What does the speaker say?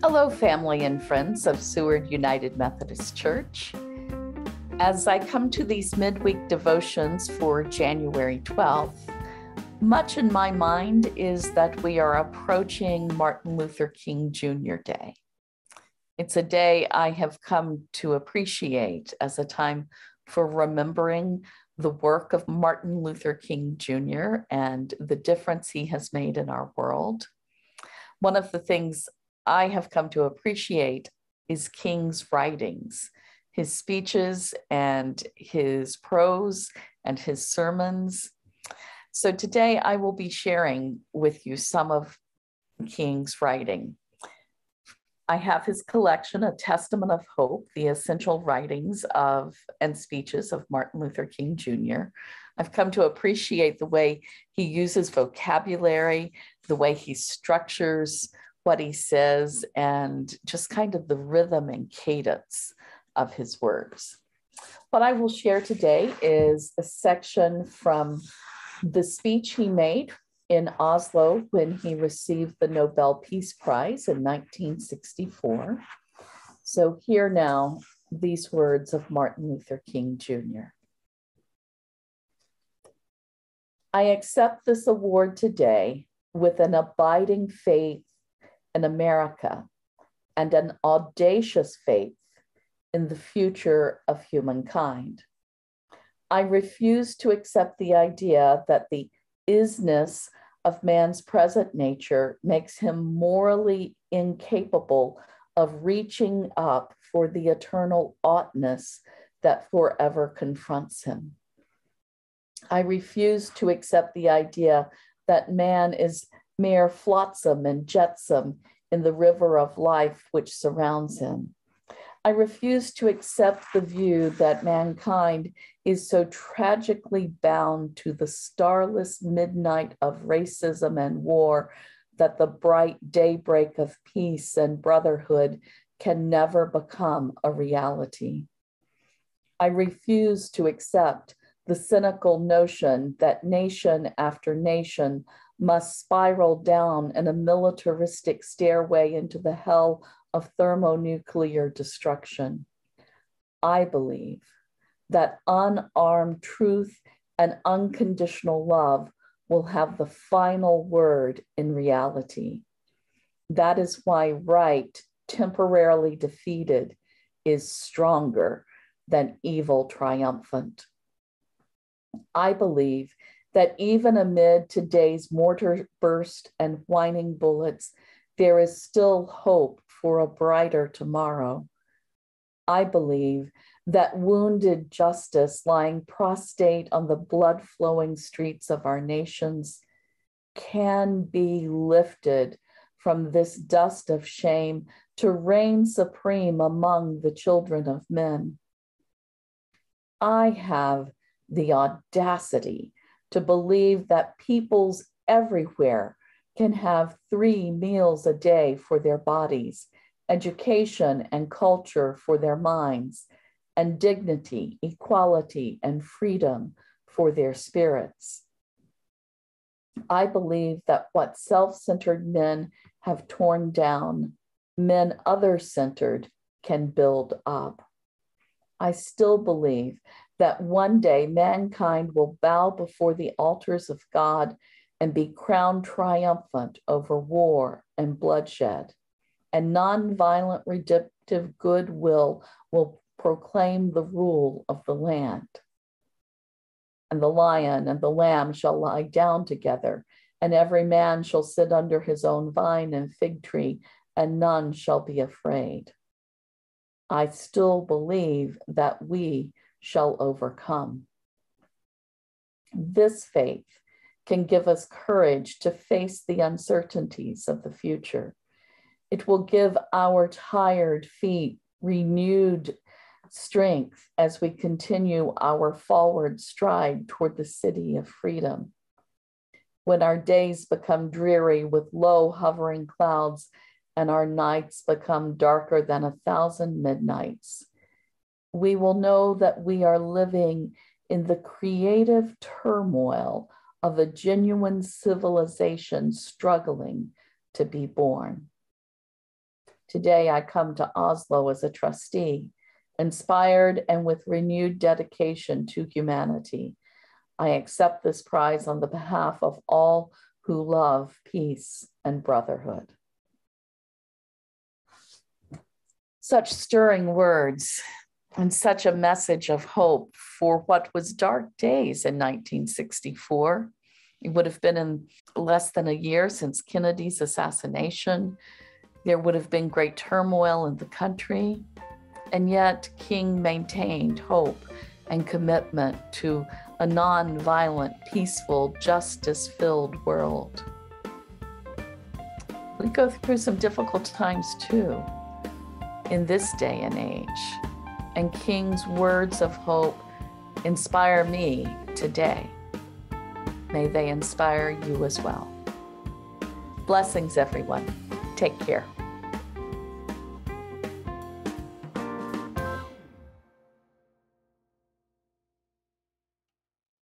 Hello, family and friends of Seward United Methodist Church. As I come to these midweek devotions for January 12th, much in my mind is that we are approaching Martin Luther King Jr. Day. It's a day I have come to appreciate as a time for remembering the work of Martin Luther King Jr. and the difference he has made in our world. One of the things I have come to appreciate is King's writings, his speeches and his prose and his sermons. So today I will be sharing with you some of King's writing. I have his collection, A Testament of Hope, the essential writings of and speeches of Martin Luther King Jr. I've come to appreciate the way he uses vocabulary, the way he structures what he says, and just kind of the rhythm and cadence of his words. What I will share today is a section from the speech he made in Oslo when he received the Nobel Peace Prize in 1964. So here now, these words of Martin Luther King Jr. I accept this award today with an abiding faith in America and an audacious faith in the future of humankind. I refuse to accept the idea that the isness of man's present nature makes him morally incapable of reaching up for the eternal oughtness that forever confronts him. I refuse to accept the idea that man is mere flotsam and jetsam in the river of life which surrounds him. I refuse to accept the view that mankind is so tragically bound to the starless midnight of racism and war that the bright daybreak of peace and brotherhood can never become a reality. I refuse to accept the cynical notion that nation after nation must spiral down in a militaristic stairway into the hell of thermonuclear destruction. I believe that unarmed truth and unconditional love will have the final word in reality. That is why right, temporarily defeated, is stronger than evil triumphant. I believe that even amid today's mortar burst and whining bullets, there is still hope for a brighter tomorrow. I believe that wounded justice lying prostrate on the blood-flowing streets of our nations can be lifted from this dust of shame to reign supreme among the children of men. I have the audacity to believe that peoples everywhere can have 3 meals a day for their bodies, education and culture for their minds, and dignity, equality, and freedom for their spirits. I believe that what self-centered men have torn down, men other-centered can build up. I still believe that one day mankind will bow before the altars of God and be crowned triumphant over war and bloodshed, and nonviolent redemptive goodwill will proclaim the rule of the land. And the lion and the lamb shall lie down together, and every man shall sit under his own vine and fig tree, and none shall be afraid. I still believe that we shall overcome. This faith can give us courage to face the uncertainties of the future. It will give our tired feet renewed strength as we continue our forward stride toward the city of freedom. When our days become dreary with low hovering clouds and our nights become darker than 1,000 midnights, we will know that we are living in the creative turmoil of a genuine civilization struggling to be born. Today I come to Oslo as a trustee, inspired and with renewed dedication to humanity. I accept this prize on the behalf of all who love peace and brotherhood. Such stirring words and such a message of hope for what was dark days in 1964. It would have been in less than a year since Kennedy's assassination. There would have been great turmoil in the country, and yet King maintained hope and commitment to a non-violent, peaceful, justice-filled world. We go through some difficult times too in this day and age, and King's words of hope inspire me today. May they inspire you as well. Blessings, everyone. Take care.